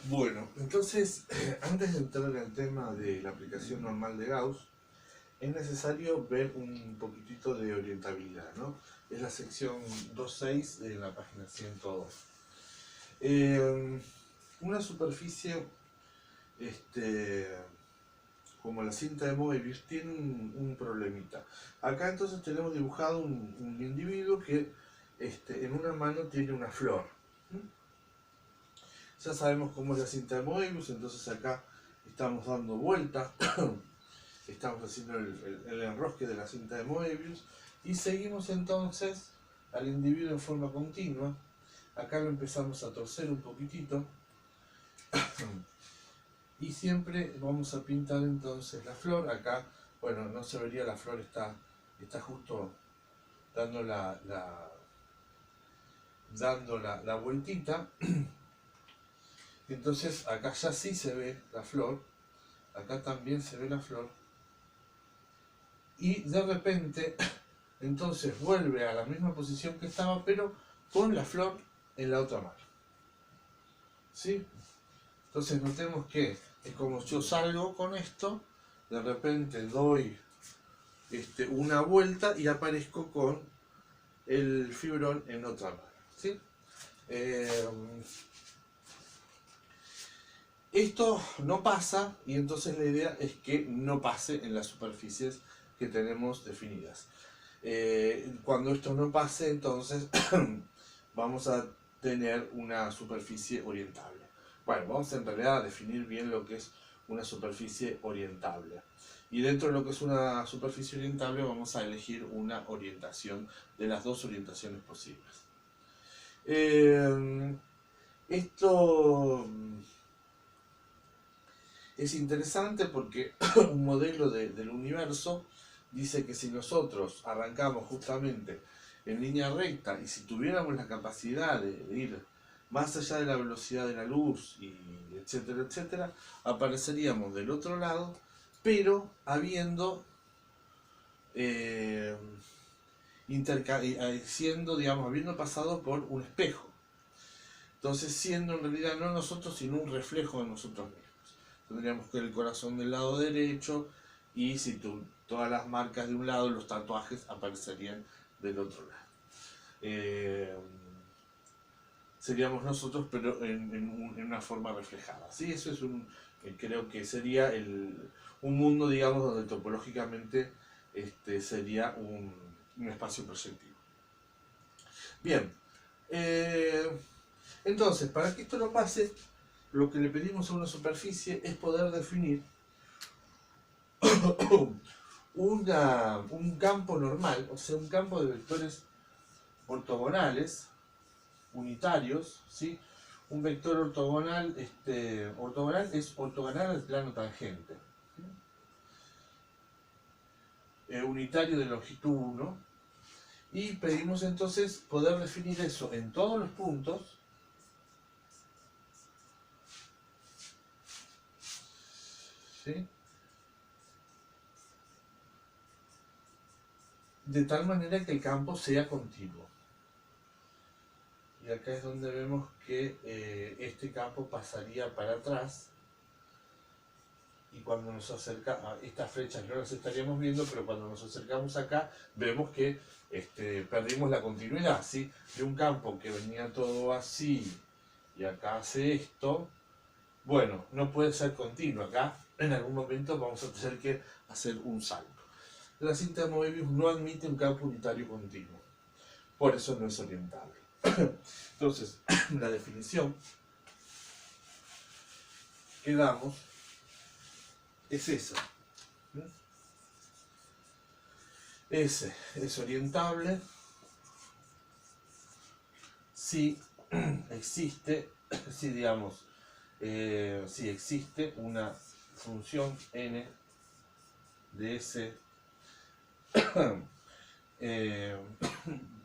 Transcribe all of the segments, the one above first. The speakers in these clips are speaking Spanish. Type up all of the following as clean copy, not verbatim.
Bueno, entonces, antes de entrar en el tema de la aplicación normal de Gauss, es necesario ver un poquitito de orientabilidad, ¿no? Es la sección 2.6 de la página 102. Una superficie este, como la cinta de Moebius tiene un problemita. Acá entonces tenemos dibujado un individuo que en una mano tiene una flor. Ya sabemos cómo es la cinta de Moebius, entonces acá estamos dando vuelta, estamos haciendo el enrosque de la cinta de Moebius y seguimos entonces al individuo en forma continua. Acá lo empezamos a torcer un poquitito y siempre vamos a pintar entonces la flor. Acá, bueno, no se vería, la flor está justo dando la vueltita. Entonces acá ya sí se ve la flor, acá también se ve la flor, y de repente entonces vuelve a la misma posición que estaba, pero con la flor en la otra mano. ¿Sí? Entonces notemos que es como yo salgo con esto, de repente doy una vuelta y aparezco con el fibrón en otra mano. ¿Sí? Eh, Esto no pasa y entonces la idea es que no pase en las superficies que tenemos definidas. Cuando esto no pase, entonces vamos a tener una superficie orientable. Bueno, vamos en realidad a definir bien lo que es una superficie orientable. Y dentro de lo que es una superficie orientable vamos a elegir una orientación de las dos orientaciones posibles. Esto es interesante porque un modelo del universo dice que si nosotros arrancamos justamente en línea recta y si tuviéramos la capacidad de ir más allá de la velocidad de la luz, y etcétera, etcétera, apareceríamos del otro lado, pero habiendo eh, siendo, digamos, habiendo pasado por un espejo. Entonces, siendo en realidad no nosotros, sino un reflejo de nosotros mismos. Tendríamos que el corazón del lado derecho y si todas las marcas de un lado, los tatuajes aparecerían del otro lado. Seríamos nosotros, pero en una forma reflejada. ¿Sí? Eso es creo que sería un mundo, digamos, donde topológicamente sería un espacio proyectivo. Bien, entonces, para que esto no pase, lo que le pedimos a una superficie es poder definir un campo normal, o sea, un campo de vectores ortogonales, unitarios, ¿sí? Un vector ortogonal, ortogonal es ortogonal al plano tangente. Unitario de longitud 1. Y pedimos entonces poder definir eso en todos los puntos. ¿Sí? De tal manera que el campo sea continuo. Y acá es donde vemos que este campo pasaría para atrás. Y cuando nos acercamos, a estas flechas no las estaríamos viendo, pero cuando nos acercamos acá, vemos que perdimos la continuidad, ¿sí? De un campo que venía todo así, y acá hace esto, bueno, no puede ser continuo. Acá, en algún momento, vamos a tener que hacer un salto. La cinta de Moebius no admite un campo unitario continuo, por eso no es orientable. Entonces, la definición que damos es esa. S es orientable si existe, si digamos, si existe una función n de S,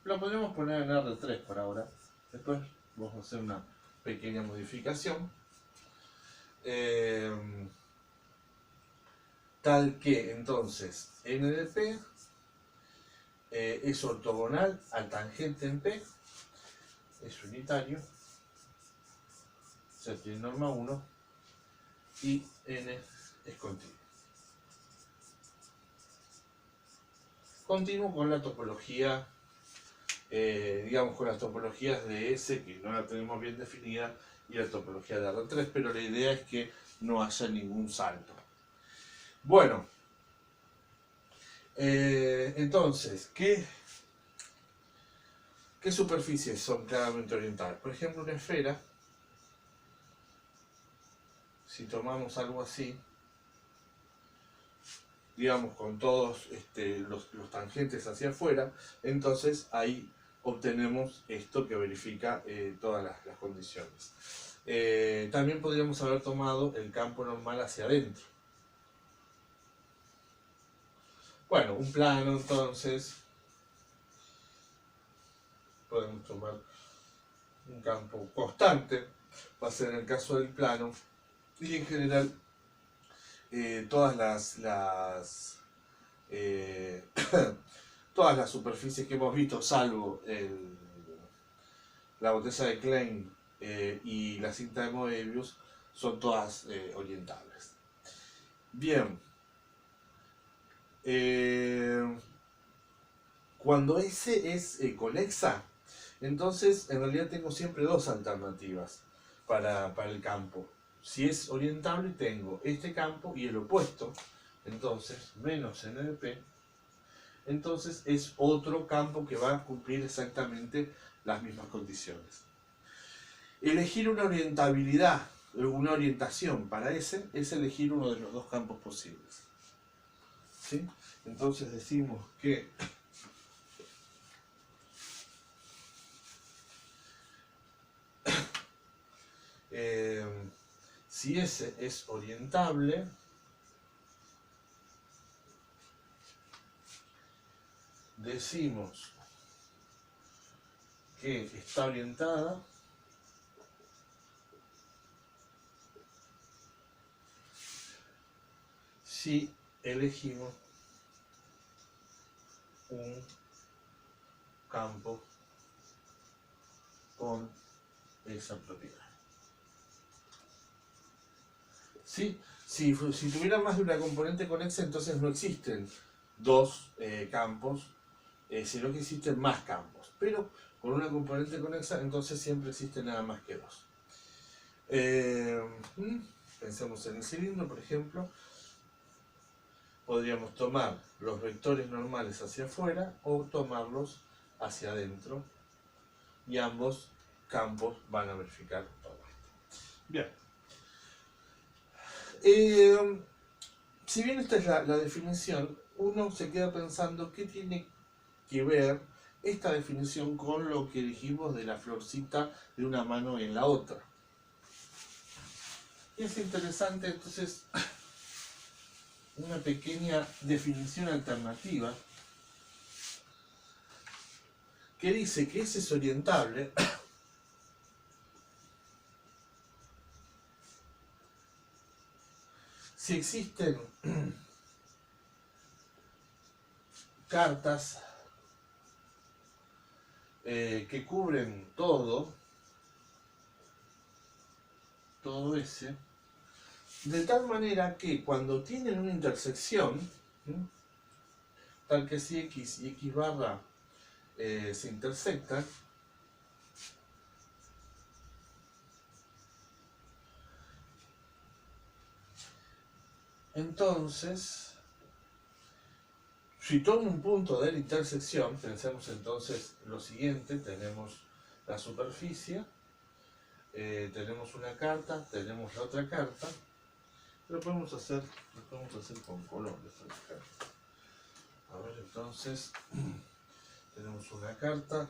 lo podemos poner en R3 por ahora, después vamos a hacer una pequeña modificación, tal que entonces n de P es ortogonal al tangente en P, es unitario, sea, tiene norma 1 y n es continuo. Continuo con la topología, digamos con las topologías de S, que no la tenemos bien definida, y la topología de R3, pero la idea es que no haya ningún salto. Bueno, entonces, ¿qué superficies son claramente orientables? Por ejemplo, una esfera, si tomamos algo así, digamos con todos los tangentes hacia afuera, entonces ahí obtenemos esto que verifica todas las condiciones. También podríamos haber tomado el campo normal hacia adentro. Bueno, un plano, entonces podemos tomar un campo constante, va a ser en el caso del plano, y en general todas todas las superficies que hemos visto, salvo la botella de Klein y la cinta de Moebius, son todas orientables. Bien, cuando S es conexa, entonces en realidad tengo siempre dos alternativas para el campo. Si es orientable tengo este campo y el opuesto, entonces menos NDP, entonces es otro campo que va a cumplir exactamente las mismas condiciones. Elegir una orientabilidad, una orientación para S, es elegir uno de los dos campos posibles. ¿Sí? Entonces decimos que si S es orientable, decimos que está orientada si elegimos un campo con esa propiedad. ¿Sí? Si tuviera más de una componente conexa, entonces no existen dos campos, sino que existen más campos. Pero con una componente conexa, entonces siempre existen nada más que dos. Pensemos en el cilindro, por ejemplo. Podríamos tomar los vectores normales hacia afuera o tomarlos hacia adentro. Y ambos campos van a verificar todo esto. Bien. Si bien esta es la definición, uno se queda pensando qué tiene que ver esta definición con lo que dijimos de la florcita de una mano en la otra. Y es interesante entonces una pequeña definición alternativa que dice que S es orientable si existen cartas que cubren todo S, de tal manera que cuando tienen una intersección, tal que si X y X barra se intersectan, entonces, si tomo un punto de la intersección, pensemos entonces lo siguiente: tenemos la superficie, tenemos una carta, tenemos la otra carta, lo podemos hacer con colores. A ver, entonces, tenemos una carta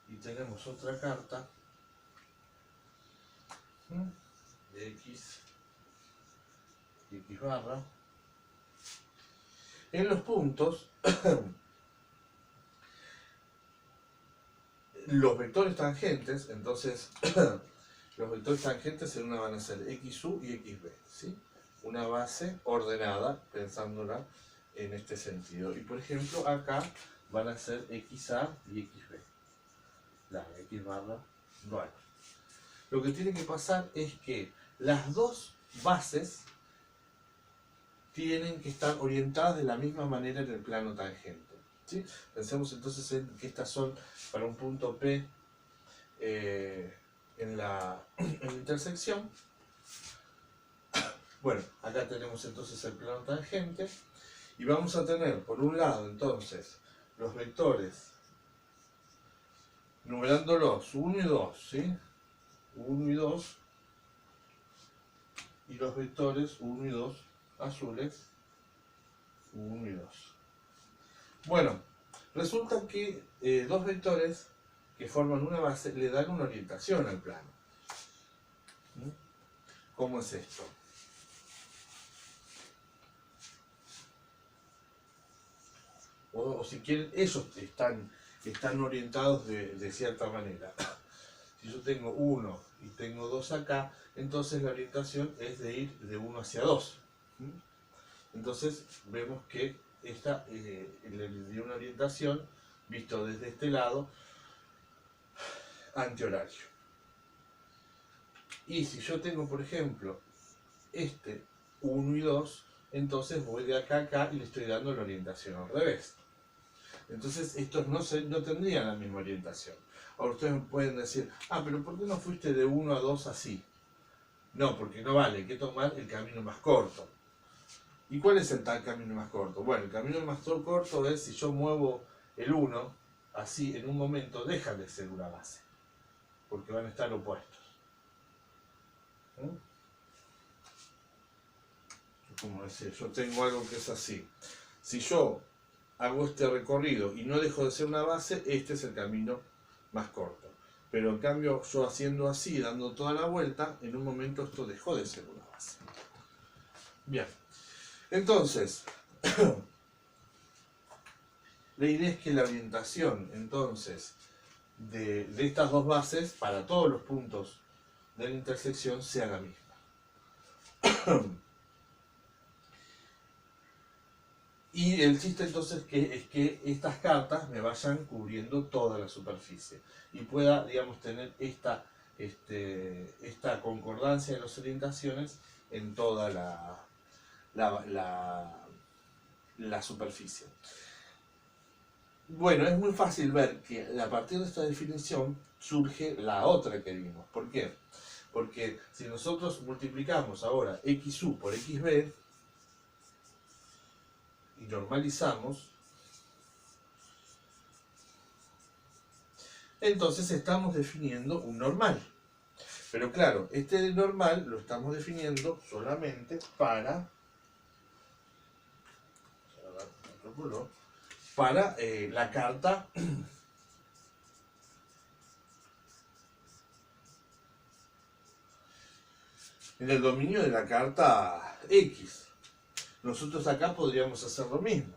y tenemos otra carta de X y X barra. En los puntos, los vectores tangentes, entonces, los vectores tangentes en una van a ser XU y XB, ¿sí? Una base ordenada, pensándola en este sentido. Y por ejemplo, acá van a ser XA y XB. La X barra, bueno. lo que tiene que pasar es que las dos bases tienen que estar orientadas de la misma manera en el plano tangente, ¿sí? Pensemos entonces en que estas son para un punto P en la intersección. Bueno, acá tenemos entonces el plano tangente y vamos a tener por un lado entonces los vectores, numerándolos 1 y 2, ¿sí? 1 y 2, y los vectores 1 y 2 azules, 1 y 2. Bueno, resulta que dos vectores que forman una base le dan una orientación al plano. ¿Cómo es esto? O si quieren, ellos están orientados de cierta manera. Si yo tengo 1 y tengo 2 acá, entonces la orientación es de ir de 1 hacia 2. Entonces vemos que esta le dio una orientación, visto desde este lado, antihorario. Y si yo tengo, por ejemplo, este 1 y 2, entonces voy de acá a acá y le estoy dando la orientación al revés. Entonces estos no tendrían la misma orientación. Ahora ustedes pueden decir, pero ¿por qué no fuiste de 1 a 2 así? No, porque no vale, hay que tomar el camino más corto. ¿Y cuál es el tal camino más corto? Bueno, el camino más corto es si yo muevo el 1, así en un momento deja de ser una base, porque van a estar opuestos. Como decir, yo tengo algo que es así. Si yo hago este recorrido y no dejo de ser una base, este es el camino más corto. Pero en cambio, yo haciendo así, dando toda la vuelta, en un momento esto dejó de ser una base. Bien. Entonces, la idea es que la orientación, entonces, de estas dos bases, para todos los puntos de la intersección, sea la misma. Y el chiste entonces es que estas cartas me vayan cubriendo toda la superficie y pueda, digamos, tener esta concordancia de las orientaciones en toda la superficie. Bueno, es muy fácil ver que a partir de esta definición surge la otra que vimos. ¿Por qué? Porque si nosotros multiplicamos ahora XU por XB y normalizamos, entonces estamos definiendo un normal. Pero claro, este normal lo estamos definiendo solamente para la carta en el dominio de la carta X. Nosotros acá podríamos hacer lo mismo.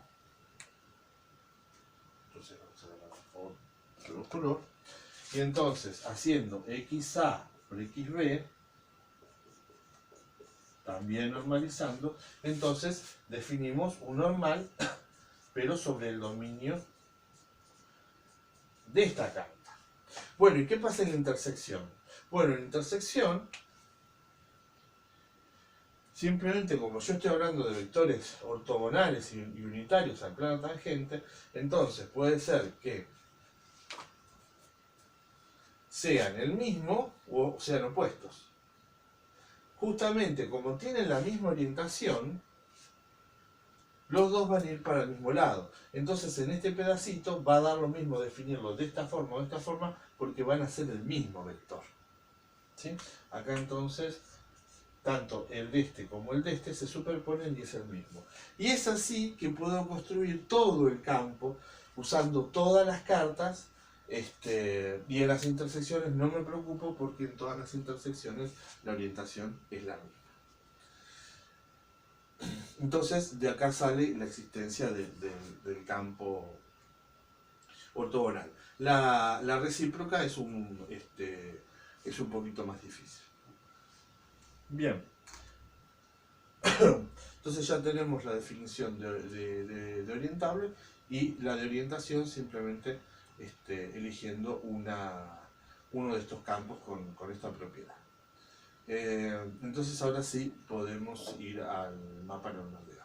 Entonces vamos a agarrar otro color. Y entonces, haciendo XA por XB, también normalizando, entonces definimos un normal, pero sobre el dominio de esta carta. Bueno, ¿y qué pasa en la intersección? Bueno, en la intersección, simplemente como yo estoy hablando de vectores ortogonales y unitarios al plano tangente, entonces puede ser que sean el mismo o sean opuestos. Justamente como tienen la misma orientación, los dos van a ir para el mismo lado. Entonces en este pedacito va a dar lo mismo definirlo de esta forma o de esta forma porque van a ser el mismo vector. ¿Sí? Acá entonces tanto el de este como el de este se superponen y es el mismo. Y es así que puedo construir todo el campo usando todas las cartas, y en las intersecciones no me preocupo porque en todas las intersecciones la orientación es la misma. Entonces de acá sale la existencia del campo ortogonal. La recíproca es un poquito más difícil. Bien. Entonces ya tenemos la definición de orientable y la de orientación simplemente eligiendo una uno de estos campos con esta propiedad. Entonces ahora sí podemos ir al mapa neuronal de Gauss.